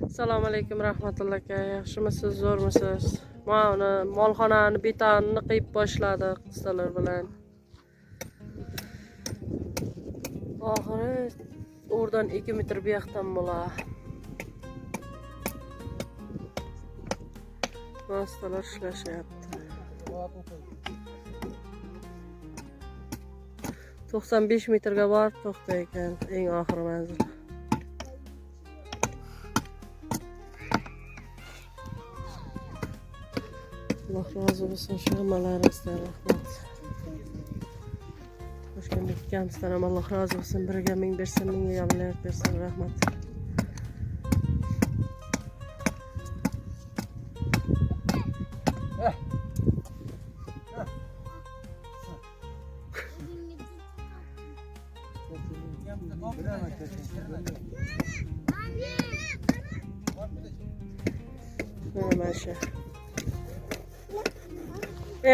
Assalomu alaykum rahmatulloh aka. Yaxshimisiz, zo'rmisiz? Mana molxonani betonini qiyib boshladik ustalar bilan. Oxiri oradan 2 metr bu yoqdan bo'lar. Ustalar ishlashyapti. 95 metrga borib to'xta ekan eng oxir manzil. Allah razı olsun şu hamalarimizdan rahmat. Toshkentlik ukamizdan ham Allah razı olsun. Biriga 1000 bersin, 1000 ga amaliyot bersin, rahmat. Maşa.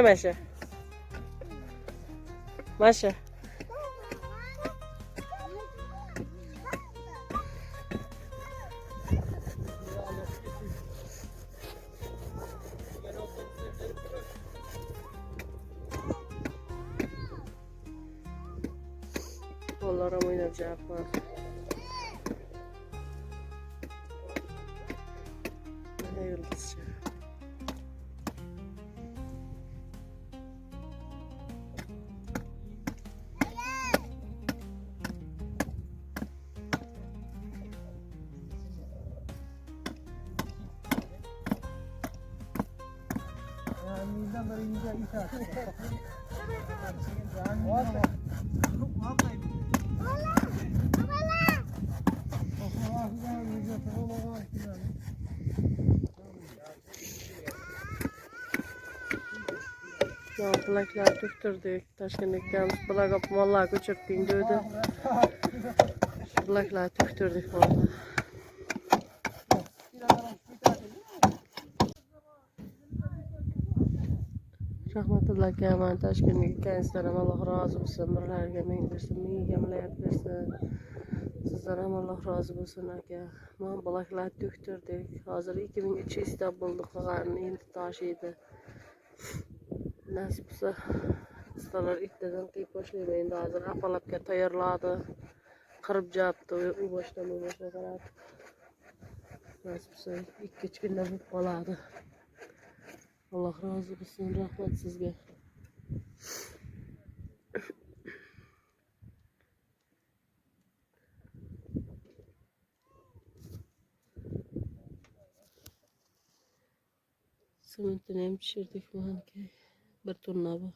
Maşa. Maşa. Kollarım oynayacak var. Ne yıldızca. Plaklar tüktürdük. Toshkentlikamiz plak mallar ko'chirib dedi. Plaklar tüktürdük vallahi. Rahmatulloh akaman Toshkentlik ukamizdan ham Alloh rozi bo'lsin. Birlarga 1000 bersin, 1000 ga amaliyot bersin. Sizdan ham Alloh rozi bo'lsin aka. Men plaklar tüktürdük. Hozir 2300 ta bo'ldi, qolganini endi tashiydi. Nasib bo'lsa ustalar ikkitadan qiyib boshlaydi. Endi hozir apalabga tayyorladi. Qirib jabdi, u boshdan bu boshga qarab. Nasib bo'lsa 2-3 kunda bo'lib qoladi. Alloh rozi bo'lsin, rahmat sizga. Sementini ham tushirdik manki. Bir tonna bu.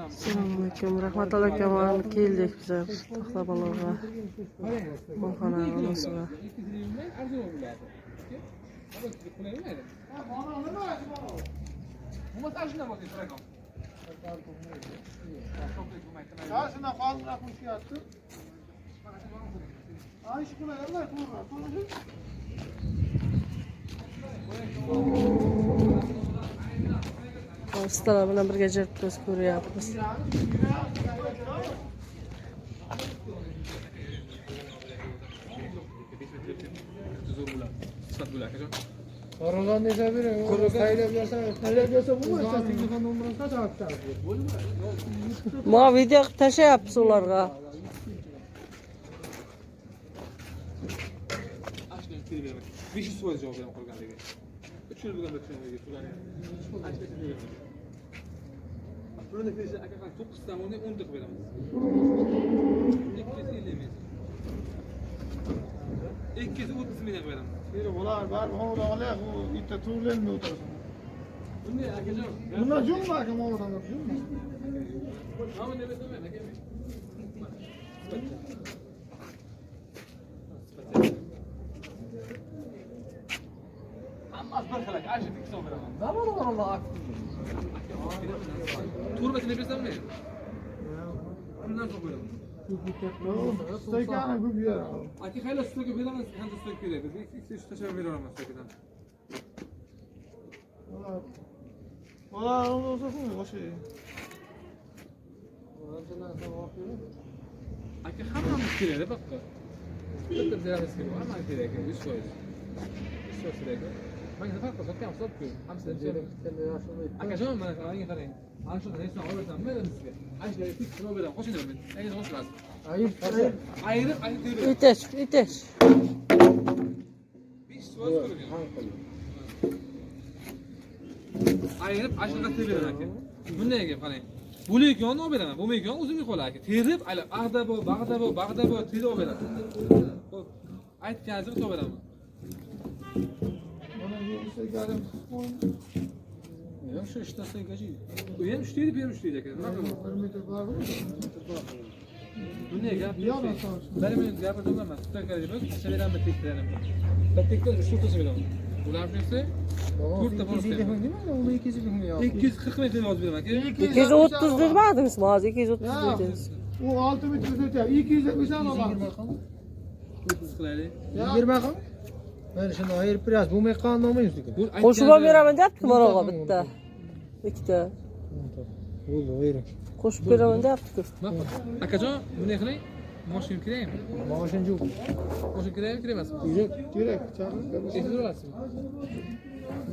Assalomu alaykum rahmatulloh akaman keldik biz To'xtabaloqqa. Molxona onasiga. Ustalar bilan birga jirib ko'z ko'ryapmiz. Oradan neyse biri, saylab bersa bo'lmaydi. Telefon nomerini kaç hafta? Ma video qilib tashlayapmiz ularga. Bir şey soracağım benim qolgandagi. 3 yil bo'lganda tushunmaydi turgani. Buni feyzi aka 9 ta 10 ta qilib beramiz. 250 ming. 230 ming qilib beramiz. Biri bular var, onu alay, o itte turlanmıyor otursun. Buni akajon. Bunlar jumma akam oradan jumma. Ama ne bedeme akam. Asbar aşık ikisi olur ama. Zaman olur Allah aklı. Turbasını bilsem mi? Bundan çok böyle. Steykana bu bir yer. Aki hayla sürekli bir zaman kendi sürekli değil. Bir iki taşa veriyorum ben sürekli. Valla onu olsa bu o şey. Aka hammamiz kerak bak. Bitta zararsiz kerak. Hamma kerak. 100%. 100% kerak. Menga farq qilsa ham hisob-ku. Hamsa akajon mana qarang qarang. Ana shu restoran olasan men sizga. Ashlarga tik qilib beraman. Qo'shinglar men. Endi qo'shilasiz. Ayirib ayirib. Itish. 5 so'z ko'rgan. Ayirib ashlarga qilib beraman aka. Bunday gap qarang. Bo'layotganini olib beraman. Bo'lmayotgan o'zimga qo'la aka. Terib, ag'da bu, bag'da bu terib olib beraman. Xo'p. Aytganingizni qilib beraman. Ya şu işte sen kaçı? Uyan üçteydi bir üçteydi aka. Nima qilaman? 1 metr bormi? Bu ne gap? Men gapirdim emas. Tutdan qaraydi. Severam bir teklarni. Bir teklar 3 to'rtta severaman. Ular nesi? To'rtta bor. 240 metr yozib beraman aka. 230 dedingiz mi? Hozir 230 dedingiz. O 6 metr o'tadi. 270 olaman. Qilaylik. 20 qil. Ben şimdi ayırıp biraz bu mekan olmayız ki. Qo'shib beraman deyapti Maroqqa bitta. Ikkita. Oldu, ayırın. Qo'shib beraman deyapti. Akajon, bunday qiling. Mashina kerakmi? Maaşın yok. Mashina kerakmi, kerak emasmi? Gerek. Çağırın. E'tibor olasizmi?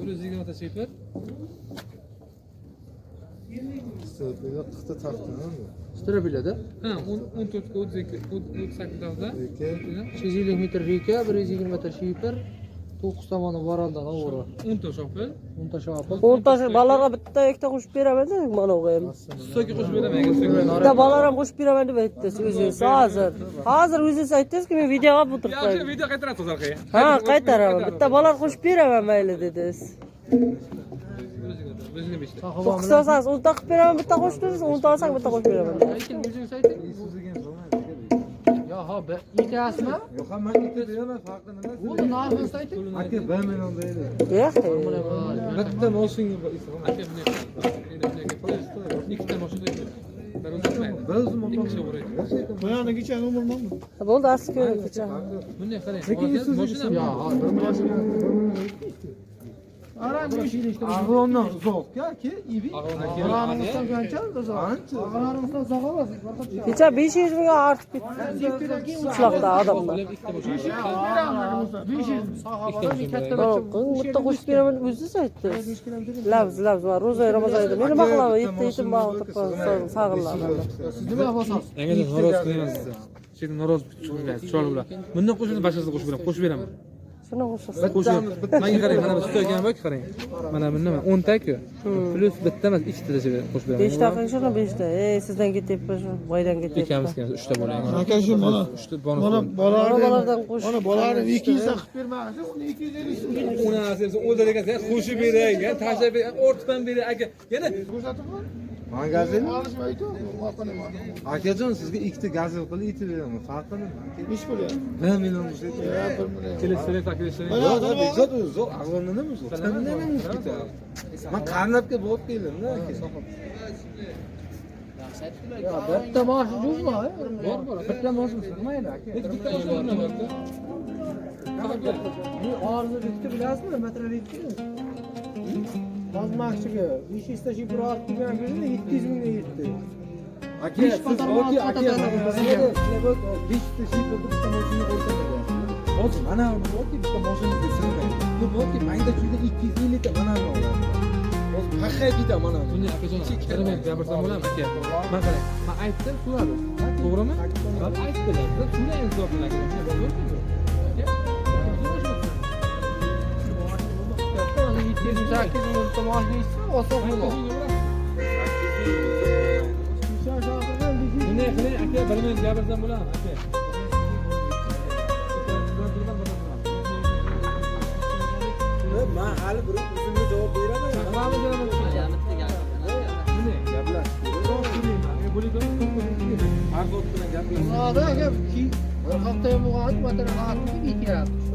120 ta shifr. Böyle tıkta taktın mı? Strabilada. Ha, 14 ga 38 da. 250 metr reka, 120 metr şifir. 9 tomoni boraldan o'g'ri. 10 ta shofir. 10 ta shopil. O'rtacha bolalarga bitta ikkita qo'shib beraman dedi Maroqqa ham. So'ki qo'shib beraman aka. Bitta bolalar ham qo'shib beraman deb aytdingiz o'zingiz hozir. Hozir o'zingiz aytdingiz-ku men videoga olib o'tirib Yaxshi qo'ydim. video qaytarasiz orqaga. Ha, qaytaraman. Bitta bolalar qo'shib beraman mayli dedingiz. O'zingga beshta. 9 olsangiz 10 ta qilib beraman, bitta qo'shib bersangiz 10 ta olsang bitta qo'shib beraman. Ayting, o'zingiz ayting. Ya ha, ikasmi? Yo'q, men ikkita beraman, farqi nima? Bo'ldi, narxini ayting. Aka, 1 million deydi. Bitta mashinaga aka bunday ikkita mashina bir o'zim Bir o'zim ikki o'raydi. Buyana geçen umurmam mı? Bo'ldi, asli ko'ring kecha. Bunday qarang. Mashina Ya ha, 1 million. Ara bu işi işte. Ag'rondan uzoqqa ki, ibi. Ağlarımızdan gençler de zaten. Ağlarımızdan zağalas. Kecha 500 mingga ortib ketdi. Qishloqda odamlar. Bitta qo'shib beraman deb o'zingiz aytdingiz. Labz va ro'za Ramazonda men nima qilaman? Yetim bor sag'inlarman. Siz nima yapasınız? Yangacha norozi qilmayman sizni. Siz norozi chiqmaysiz, chiroyli bilan. Bundan qo'shilib boshqasini qo'shib beraman, qo'shib beraman. Shuni qo'shasiz. Menga qarang, mana bu tutayotgan bak qarang. Mana bunda 10 ta-ku. Plus bitta emas, 2 ta qo'shib beraman. 5 ta qilishini 5 ta. Sizdan ketyapmiz, boydan ketyapti. Ikkamizga 3 ta bo'laymi? Aka şu bana. 3 ta bonus. Bolalardan qo'shib. Bana bolalarni 200 ta qilib bermasiz, uni 250. Uni asabsiz o'ldirgan, qo'shib beray, tashlab beray, ortib ham beray aka. Yana Ko'rsatib qo'y. Magazin. Alishmaydi. Maqoni bor. Akajon, sizga ikkita gazel qilib aytib beraman. Farqi nima? Ish bo'lyapti. 1 million bo'lsa. Ya 1 million. kelishsizlar takliflar. Yo'q, bekzod uzoq, ag'rondan nima uzoq? Tandan nima ikkita? Men qarnabga borib keldim-da, aka. Ya bitta maaş yo'qmi? Bor. Bitta maaş sig'maydi aka. Bitta mashina borda. Bu arzu bitti bilasizmi? Metrolitni. Bazmakçıga 500 ta şifre olib kelgan kuni 700 mingga yetdi. Aka, siz yoki aka, sizga 5 ta shifr bitta mashina qo'ysanlar. Hozir mana bu yoki bitta mashina desinlar. Bu yoki mayda chuyda 250 ta mana bu. Hozir haqiqatda mana bu. Bunday akajon, karaman gapirsam bo'ladimi aka? Men qarang, men aytdim, so'radi. To'g'rimi? Men aytdilar, shunday insof bilan aka. 708 mingta maaş neyse o so'qmoq. Bunday qiling aka, bir men gapirsam bo'ladimi aka? Men hali bir o'zimga javob beraman. Bunday gaplar. Har vaqt bilan gaplashib. Hozir aka ki bir hafta bo'lgan, material olib ketyapti.